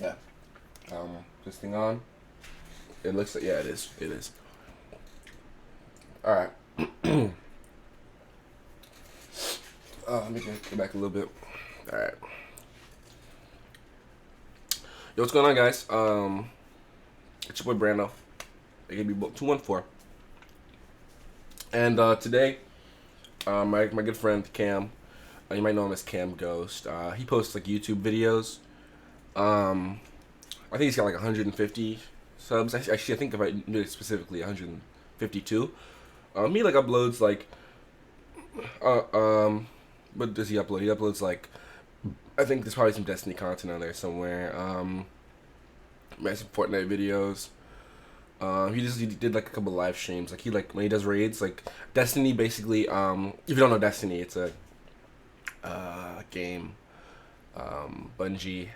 Yeah. This thing on. It looks like, yeah, it is. It is. All right. Let me go back a little bit. All right. Yo, what's going on, guys? It's your boy Brando. It could be 214. And today, my good friend Cam, you might know him as Camghost. He posts like YouTube videos. I think he's got like 150 subs. Actually, I think if I knew it specifically, 152. He like uploads like, uh, um, what does he upload? He uploads like, I think there's probably some Destiny content on there somewhere. Some Fortnite videos. He did like a couple live streams. Like he like when he does raids, like Destiny basically. If you don't know Destiny, it's a game. Bungie.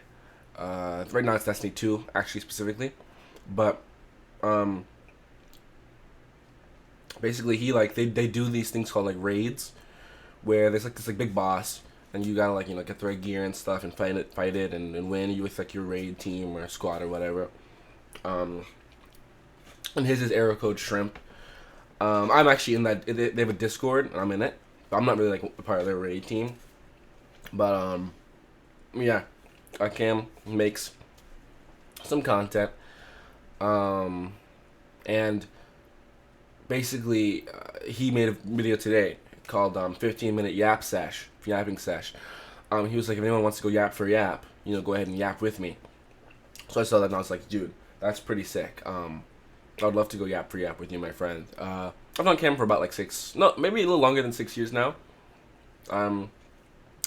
Right now it's Destiny 2 actually specifically, but um, basically he like they do these things called like raids where there's like this like big boss and you gotta like get the right gear and stuff and fight it and win you with like your raid team or squad or whatever. Um, and his is arrow code shrimp. I'm actually in that. They have a Discord and I'm in it, but I'm not really like a part of their raid team. But yeah, Cam makes some content. And basically he made a video today called 15-minute yapping sesh. He was like, if anyone wants to go yap for yap, go ahead and yap with me. So I saw that and I was like, dude, that's pretty sick. I would love to go yap for yap with you, my friend. I've known Cam for about like maybe a little longer than 6 years now.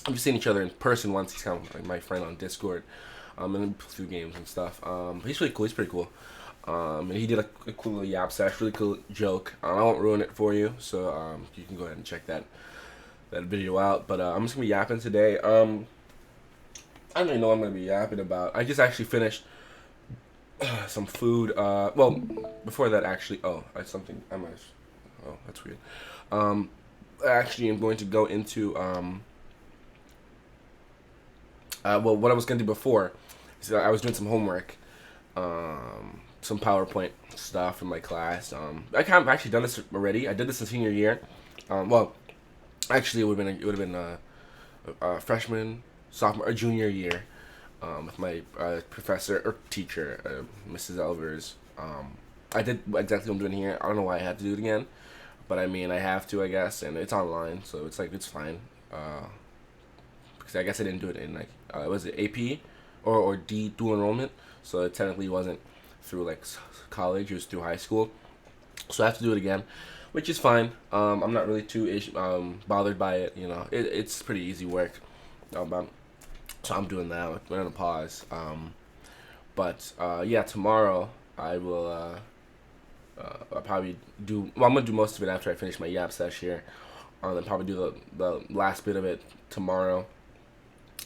We've seen each other in person once. He's kind of like my friend on Discord, and through games and stuff. He's really cool. He's pretty cool. And he did a cool little yap sesh, really cool joke. I won't ruin it for you, so you can go ahead and check that video out. But I'm just gonna be yapping today. I don't really know what I'm gonna be yapping about. I just actually finished some food. Well, before that, actually, something I might. Oh, that's weird. Actually, I'm going to go into well, what I was gonna do before is that I was doing some homework, some PowerPoint stuff in my class. I kind of actually done this already. I did this in senior year. Well, actually, it would have been freshman, sophomore, or junior year, with my professor or teacher, Mrs. Elvers. I did exactly what I'm doing here. I don't know why I had to do it again, but I mean I have to, I guess, and it's online, so it's fine. Because I guess I didn't do it in like was it AP or D dual enrollment, so it technically wasn't through like college. It was through high school, so I have to do it again, which is fine. I'm not really too bothered by it. It's pretty easy work. So I'm doing that. We're on a pause. But yeah, tomorrow I will. I'll probably do. Well, I'm gonna do most of it after I finish my yap sesh here. Then probably do the last bit of it tomorrow.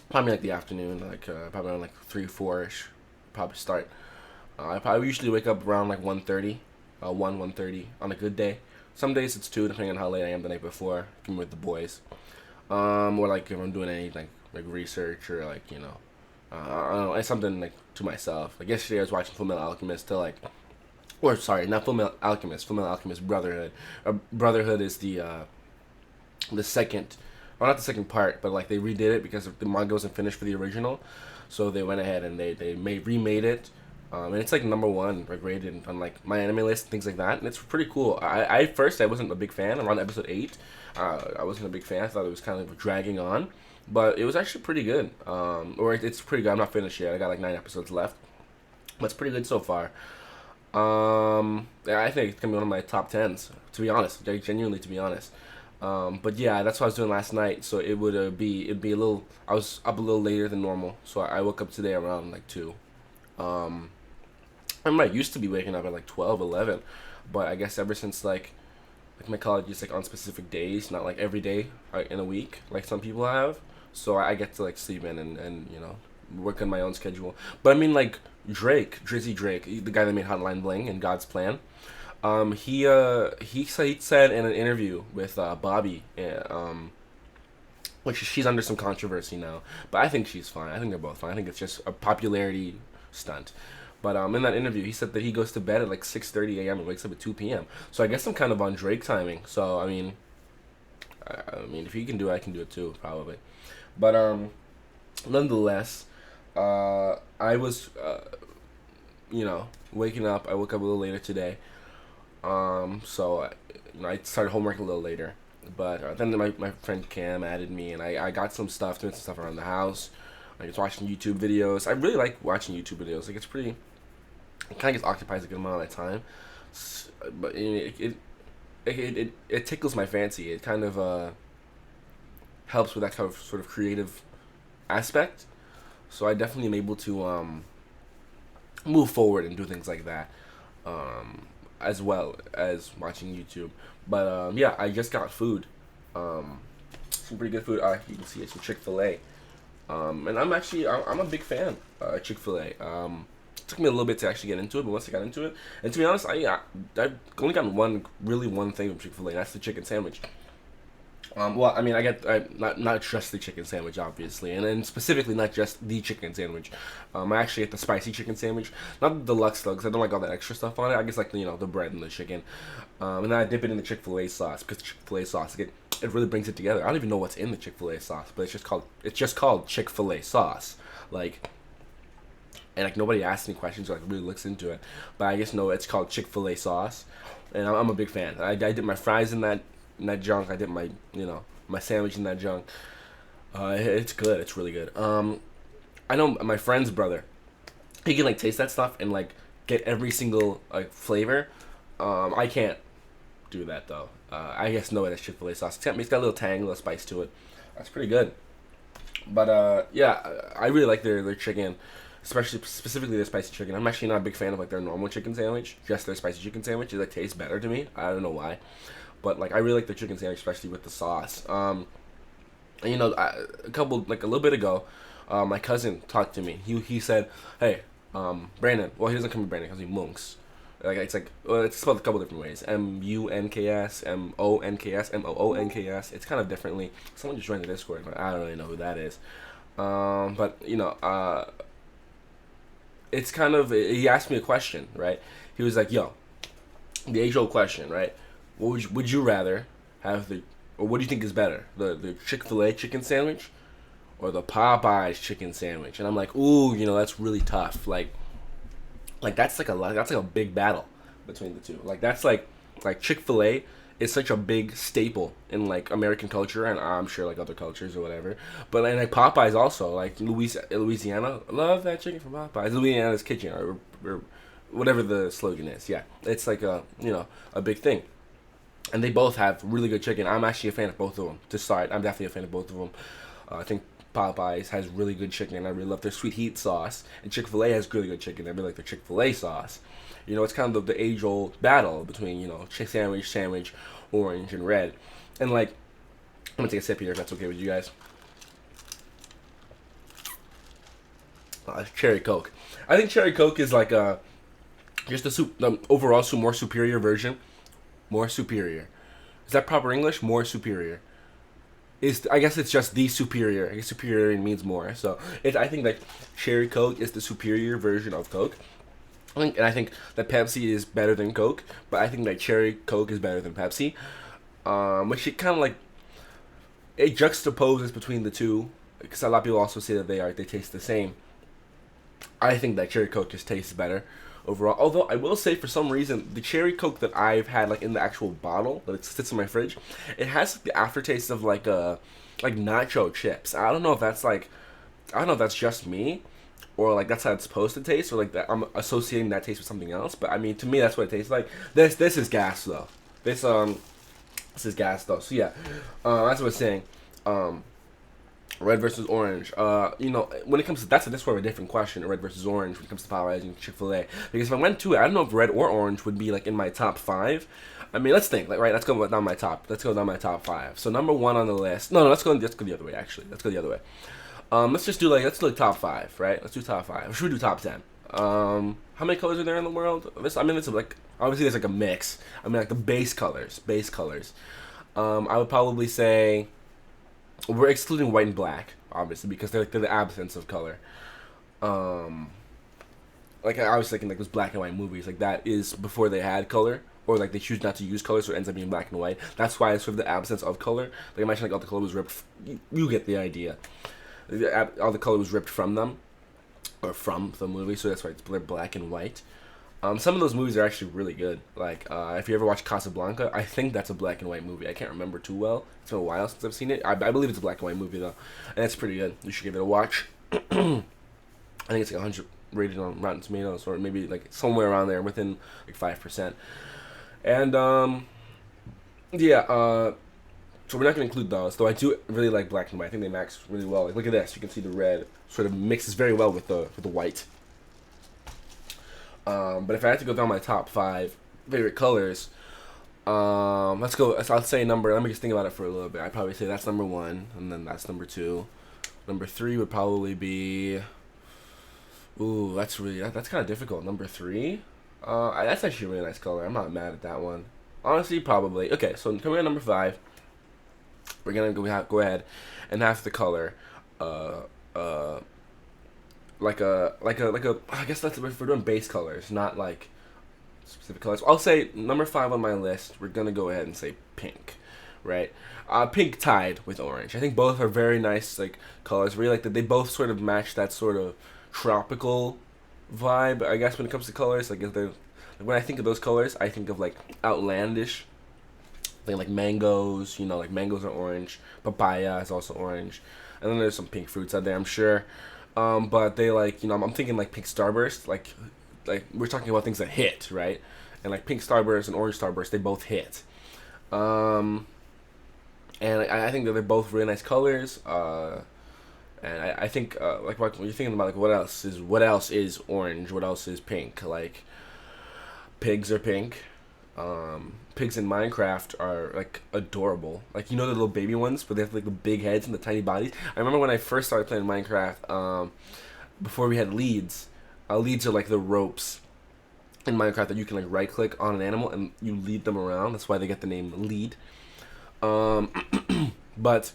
Probably like the afternoon, like probably around like 3 4 ish. Probably start. I probably usually wake up around like 1:30, 1:30 on a good day. Some days it's 2, depending on how late I am the night before. I'm with the boys. Or like if I'm doing any like research or like I don't know, it's something like to myself. Like yesterday I was watching Full Metal Alchemist till like, or sorry, not Full Metal Alchemist, Full Metal Alchemist Brotherhood. Brotherhood is the second, well not the second part, but like they redid it because the manga wasn't finished for the original, so they went ahead and they remade it. And it's like number one like rated on like my anime list and things like that, and it's pretty cool. I first I wasn't a big fan around episode 8. I wasn't a big fan. I thought it was kind of dragging on, but it was actually pretty good. Or it's pretty good. I'm not finished yet. I got like 9 episodes left, but it's pretty good so far. Yeah, I think it's gonna be one of my top tens. To be honest, like, genuinely to be honest. But yeah, that's what I was doing last night. So it'd be a little. I was up a little later than normal, so I woke up today around like 2. Um, I mean, I used to be waking up at like 12, 11, but I guess ever since like my college is like on specific days, not like every day in a week like some people have. So I get to like sleep in and work on my own schedule. But I mean like Drizzy Drake, the guy that made Hotline Bling and God's Plan. He said in an interview with Bobby, which she's under some controversy now, but I think she's fine. I think they're both fine. I think it's just a popularity stunt. But in that interview, he said that he goes to bed at like 6:30 a.m. and wakes up at 2 p.m. So I guess I'm kind of on Drake timing. So I mean, if he can do it, I can do it too, probably. But nonetheless, I was waking up. I woke up a little later today. So I started homework a little later. But then my friend Cam added me, and I got some stuff, doing some stuff around the house. I was watching YouTube videos. I really like watching YouTube videos. Like, it kind of gets occupies a good amount of time. But it tickles my fancy. It kind of helps with that kind of sort of creative aspect. So I definitely am able to move forward and do things like that, as well as watching YouTube. But yeah, I just got food, some pretty good food. You can see it's some Chick-fil-A, and I'm a big fan of Chick-fil-A. It took me a little bit to actually get into it, but once I got into it, and to be honest, I've only gotten one thing from Chick-fil-A, and that's the chicken sandwich. Well, I mean, not just the chicken sandwich, obviously, and then specifically not just the chicken sandwich. I actually get the spicy chicken sandwich, not the deluxe though, because I don't like all that extra stuff on it. I guess like the bread and the chicken, and then I dip it in the Chick-fil-A sauce, because Chick-fil-A sauce it really brings it together. I don't even know what's in the Chick-fil-A sauce, but it's just called Chick-fil-A sauce, like. And like nobody asks any questions or like really looks into it, but I just know it's called Chick-fil-A sauce, and I'm a big fan. I dip my fries in that junk. I dip my my sandwich in that junk. It's good. It's really good. I know my friend's brother. He can like taste that stuff and like get every single like flavor. I can't do that though. I guess no, that's Chick-fil-A sauce. It's got a little tang, a little spice to it. That's pretty good. But yeah, I really like their chicken. Specifically their spicy chicken. I'm actually not a big fan of like their normal chicken sandwich. Just their spicy chicken sandwich. It like tastes better to me. I don't know why, but like I really like the chicken sandwich, especially with the sauce. And, a little bit ago, my cousin talked to me. He said, "Hey, Brandon." Well, he doesn't come to Brandon because he Monks. It's spelled a couple different ways. Munks, Monks, Moonks. It's kind of differently. Someone just joined the Discord, but I don't really know who that is. But it's kind of, he asked me a question, right? He was like, "Yo, the age-old question, right? Would you rather have or what do you think is better, the Chick-fil-A chicken sandwich or the Popeyes chicken sandwich?" And I'm like, "Ooh, that's really tough. Like that's like a big battle between the two. Like that's like Chick-fil-A is such a big staple in like American culture, and I'm sure like other cultures or whatever. But like Popeyes also, like Louisiana, love that chicken from Popeyes. Louisiana's kitchen or whatever the slogan is. Yeah, it's like a big thing. And they both have really good chicken. I'm actually a fan of both of them. To start, I'm definitely a fan of both of them. I think Popeyes has really good chicken. I really love their sweet heat sauce. And Chick-fil-A has really good chicken. I really like their Chick-fil-A sauce. It's kind of the age-old battle between, sandwich, orange, and red. And, like, I'm going to take a sip here if that's okay with you guys. Cherry Coke. I think Cherry Coke is like just the overall more superior version. More superior. Is that proper English? More superior. I guess it's just the superior. I guess superior means more. So I think that Cherry Coke is the superior version of Coke. I think that Pepsi is better than Coke, but I think that Cherry Coke is better than Pepsi. Which it kind of like it juxtaposes between the two, because a lot of people also say that they taste the same. I think that Cherry Coke just tastes better overall. Although I will say, for some reason, the Cherry Coke that I've had like in the actual bottle that it sits in my fridge, it has the aftertaste of like nacho chips. I don't know if that's just me, or like that's how it's supposed to taste, or like that I'm associating that taste with something else. But I mean, to me, that's what it tastes like. This is gas though. This is gas though. So yeah, that's what I was saying. Red versus orange. When it comes to this is sort of a different question. Red versus orange when it comes to Popeyes and Chick-fil-A. Because if I went to it, I don't know if red or orange would be like in my top 5. I mean, let's think. Let's go down my top. Let's go down my top 5. So number 1 on the list. No, let's go the other way. Actually, let's go the other way. Let's do top 5. Right? Let's do top 5. Or should we do top 10? How many colors are there in the world? It's like obviously there's like a mix. I mean, like the base colors. I would probably say. We're excluding white and black, obviously, because they're the absence of color. like I was thinking like those black and white movies, like that is before they had color, or like they choose not to use color, so it ends up being black and white. That's why it's sort of the absence of color. Like imagine like all the color was ripped. You get the idea. All the color was ripped from them, or from the movie, so that's why it's black and white. Some of those movies are actually really good. Like if you ever watch Casablanca, I think that's a black and white movie. I can't remember too well. It's been a while since I've seen it. I believe it's a black and white movie though, and it's pretty good. You should give it a watch. I think it's like 100 rated on Rotten Tomatoes, or maybe like somewhere around there, within like 5%. And yeah, so we're not gonna include those, though I do really like black and white. I think they max really well. Like look at this, you can see the red sort of mixes very well with the white. But if I had to go down my top 5 favorite colors, let's go. I'll say number. Let me just think about it for a little bit. I'd probably say that's number 1, and then that's number 2. Number 3 would probably be. Ooh, that's kind of difficult. Number 3, that's actually a really nice color. I'm not mad at that one. Honestly, probably. Okay, so coming at number 5, we're gonna go ahead and have the color, like a. I guess that's if we're doing base colors, not like specific colors. I'll say number 5 on my list. We're gonna go ahead and say pink, right? Pink tied with orange. I think both are very nice like colors. Really like that they both sort of match that sort of tropical vibe. I guess when it comes to colors, like if they're when I think of those colors, I think of like outlandish. Thing like mangoes, like mangoes are orange. Papaya is also orange, and then there's some pink fruits out there, I'm sure. But they like I'm thinking like pink starburst, like we're talking about things that hit, right? And like pink starburst and orange starburst, they both hit. And I think that they're both really nice colors. And I think like when you're thinking about like what else is orange, what else is pink? Like pigs are pink. Pigs in Minecraft are like adorable. Like the little baby ones, but they have like the big heads and the tiny bodies. I remember when I first started playing Minecraft, before we had leads. Leads are like the ropes in Minecraft that you can like right click on an animal and you lead them around. That's why they get the name lead. But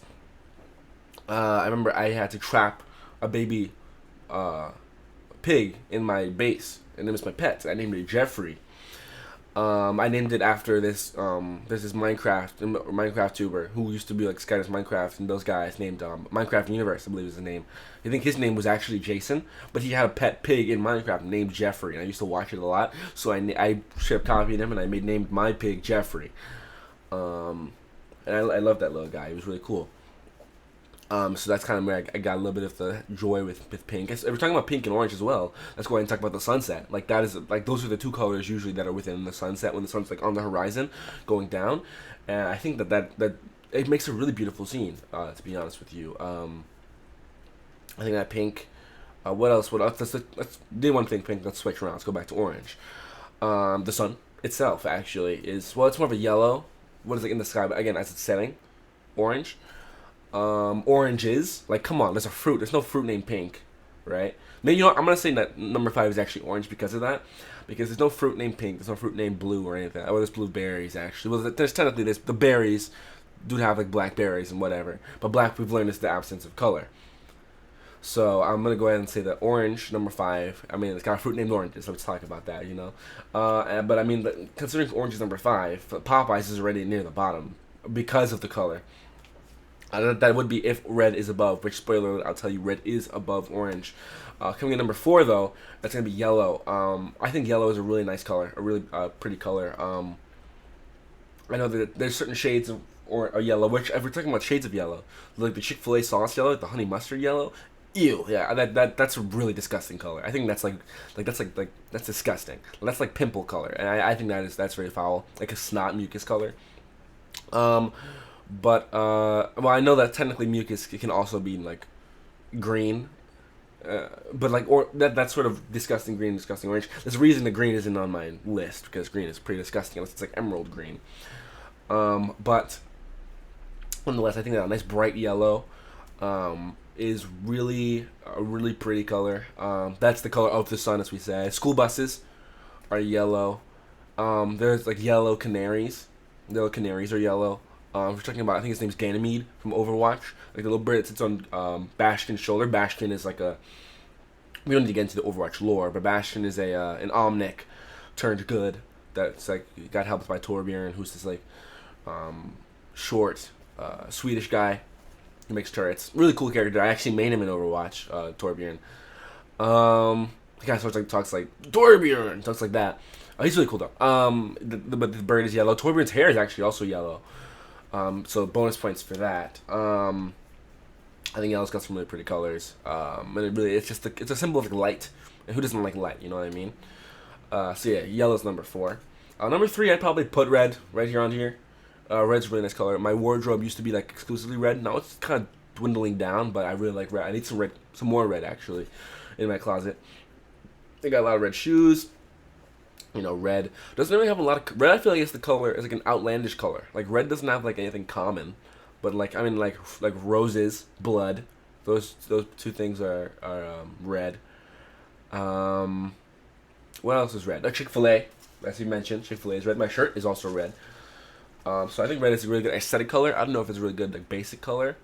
I remember I had to trap a baby pig in my base, and it was my pet. I named it Jeffrey. I named it after this. There's this Minecraft tuber who used to be like Skydar's Minecraft, and those guys named Minecraft Universe, I believe is the name. I think his name was actually Jason, but he had a pet pig in Minecraft named Jeffrey, and I used to watch it a lot. So I straight up copied him, and I named my pig Jeffrey. And I love that little guy. He was really cool. So that's kind of where I got a little bit of the joy with pink. We're talking about pink and orange as well. Let's go ahead and talk about the sunset. Like that is like those are the two colors usually that are within the sunset when the sun's like on the horizon, going down. And I think that it makes a really beautiful scene. To be honest with you, I think that pink. What else? Let's do one thing pink. Let's switch around. Let's go back to orange. The sun itself actually is it's more of a yellow. What is it in the sky? But again, as it's setting, orange. Oranges, like come on, there's a fruit. There's no fruit named pink, right? Maybe I'm gonna say that number 5 is actually orange because of that, because there's no fruit named pink. There's no fruit named blue or anything. Oh, there's blueberries actually. Well, there's technically the berries do have like blackberries and whatever, but black we've learned is the absence of color. So I'm gonna go ahead and say that orange, number 5. I mean, it's got a fruit named oranges. So let's talk about that, But I mean, considering orange is number 5, Popeyes is already near the bottom because of the color. That would be if red is above, which spoiler alert, I'll tell you, red is above orange. Coming in number 4 though, that's gonna be yellow. I think yellow is a really nice color, a really pretty color. I know that there's certain shades of yellow, which if we're talking about shades of yellow, like the Chick-fil-A sauce yellow, like the honey mustard yellow. Ew, yeah, that's a really disgusting color. I think that's that's disgusting. That's like pimple color, and I think that's very foul, like a snot mucus color. But I know that technically mucus can also be like green, but like that's sort of disgusting green, disgusting orange. There's a reason the green isn't on my list because green is pretty disgusting unless it's like emerald green. But nonetheless, I think that a nice bright yellow is really a really pretty color. That's the color of the sun, as we say. School buses are yellow. There's like yellow canaries. Yellow canaries are yellow. We're talking about, I think his name's Ganymede from Overwatch. Like the little bird that sits on Bastion's shoulder. Bastion is like we don't need to get into the Overwatch lore, but Bastion is a an Omnic turned good that's like got helped by Torbjorn, who's this like short Swedish guy who makes turrets. Really cool character. I actually made him in Overwatch, Torbjorn. The guy talks like Torbjorn, talks like that. He's really cool though. But the bird is yellow. Torbjorn's hair is actually also yellow. So bonus points for that. I think yellow's got some really pretty colors. And it's a symbol of like light. And who doesn't like light? You know what I mean? So yeah, yellow's number 4. Number 3, I'd probably put red right here on here. Red's a really nice color. My wardrobe used to be like exclusively red. Now it's kind of dwindling down, but I really like red. I need some more red actually, in my closet. I got a lot of red shoes. You know, red doesn't really have a lot of red. I feel like it's the color. It's like an outlandish color. Like red doesn't have like anything common, but like I mean like roses, blood. Those 2 things are red. What else is red? Like Chick-fil-A, as you mentioned. Chick-fil-A is red. My shirt is also red. So I think red is a really good aesthetic color. I don't know if it's a really good like basic color,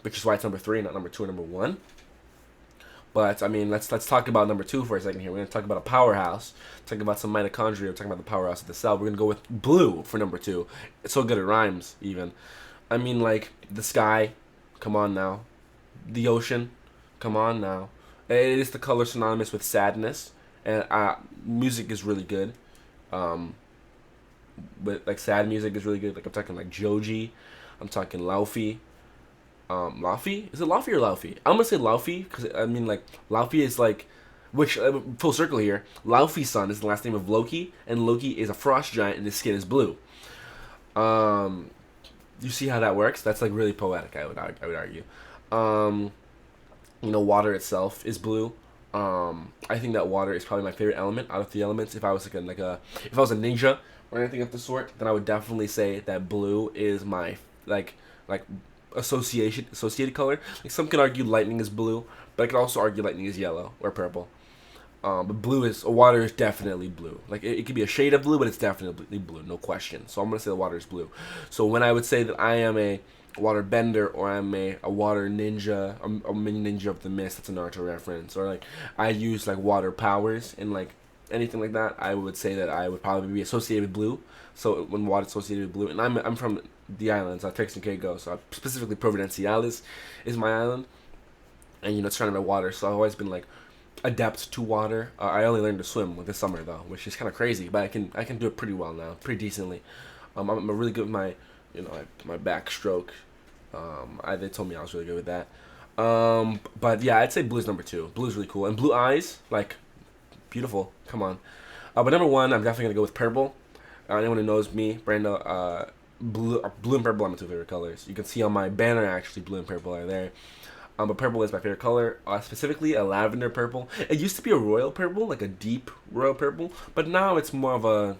which is why it's number 3, not number 2 or number 1. But I mean, let's talk about number 2 for a second here. We're gonna talk about a powerhouse. Talk about some mitochondria. We're talking about the powerhouse of the cell. We're gonna go with blue for number 2. It's so good it rhymes even. I mean, like the sky, come on now. The ocean, come on now. It is the color synonymous with sadness, and music is really good. But like sad music is really good. Like I'm talking like Joji, I'm talking Laufey. Laufey? Is it Laufey or Laufey? I'm gonna say Laufey because I mean like Laufey is like, which full circle here. Laufey's son is the last name of Loki, and Loki is a frost giant, and his skin is blue. You see how that works? That's like really poetic. I would argue. You know, water itself is blue. I think that water is probably my favorite element out of the elements. If I was if I was a ninja or anything of the sort, then I would definitely say that blue is my like associated color. Like some could argue lightning is blue, but I could also argue lightning is yellow or purple. But water is definitely blue. Like it could be a shade of blue, but it's definitely blue, no question. So I'm gonna say the water is blue. So when I would say that I am a water bender or I'm a water ninja, a mini ninja of the mist, that's a Naruto reference, or like I use like water powers and like anything like that, I would say that I would probably be associated with blue. So when water associated with blue, and I'm from the islands, Turks and Caicos, so specifically Providenciales is my island, and you know it's surrounded by water. So I've always been like adept to water. I only learned to swim this summer though, which is kind of crazy, but I can do it pretty well now, pretty decently. I'm really good with my my backstroke. They told me I was really good with that. But yeah, I'd say blue's number 2. Blue's really cool, and blue eyes, like beautiful. Come on. But number 1, I'm definitely gonna go with purple. Anyone who knows me, Brando, blue and purple are my 2 favorite colors. You can see on my banner actually blue and purple are there. But purple is my favorite color, specifically a lavender purple. It used to be a royal purple, like a deep royal purple, but now it's more of a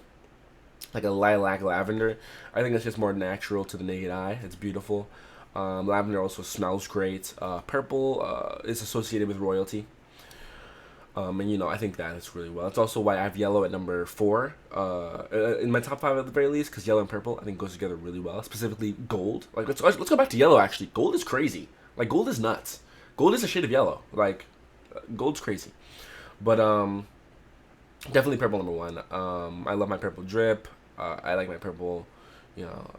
lilac lavender. I think it's just more natural to the naked eye. It's beautiful. Lavender also smells great. Purple is associated with royalty. And you know, I think that is really well. It's also why I have yellow at number 4 in my top 5 at the very least, because yellow and purple I think goes together really well. Specifically gold. Like let's go back to yellow actually. Gold is crazy. Like gold is nuts. Gold is a shade of yellow. Like gold's crazy. But definitely purple number 1. I love my purple drip. I like my purple, you know,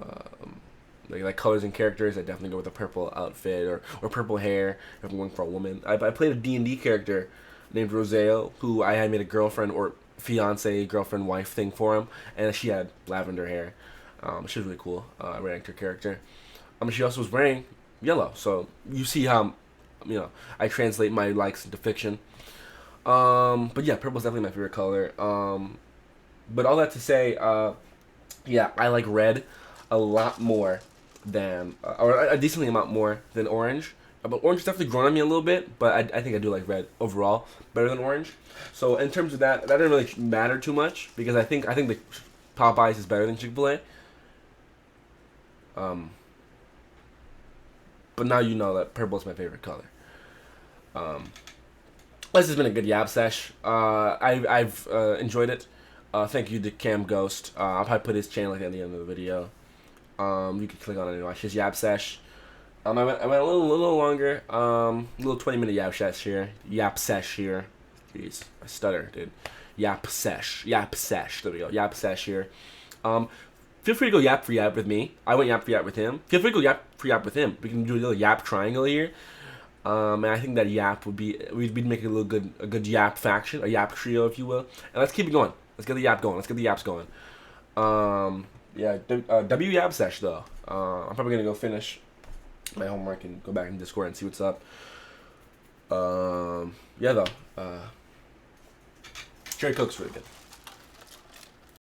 like colors and characters. I definitely go with a purple outfit or purple hair if I'm going for a woman. I played a D&D character named Roseo, who I had made a girlfriend or fiance, girlfriend, wife thing for him, and she had lavender hair. She was really cool. I ranked her character. She also was wearing yellow, so you see how, you know, I translate my likes into fiction. But yeah, purple is definitely my favorite color. But all that to say, yeah, I like red a lot more than, or a decently amount more than orange. But orange has definitely grown on me a little bit, but I think I do like red overall better than orange. So in terms of that didn't really matter too much because I think the Popeyes is better than Chick-fil-A. But now you know that purple is my favorite color. This has been a good Yap Sesh. I've enjoyed it. Thank you to Camghost. I'll probably put his channel at the end of the video. You can click on it and watch his Yap Sesh. I went a little longer. A little 20-minute yap sesh here. Yap sesh here. Jeez, I stutter, dude. Yap sesh. Yap sesh. There we go. Yap sesh here. Um, Feel free to go yap for yap with me. I went yap for yap with him. Feel free to go yap for yap with him. We can do a little yap triangle here. And I think that yap would be we'd make a good yap faction, a yap trio, if you will. And let's keep it going. Let's get the yap going. Let's get the yaps going. Yeah, W yap sesh though. I'm probably gonna go finish my homework and go back in Discord and see what's up. Yeah though. Cherry Coke's really good.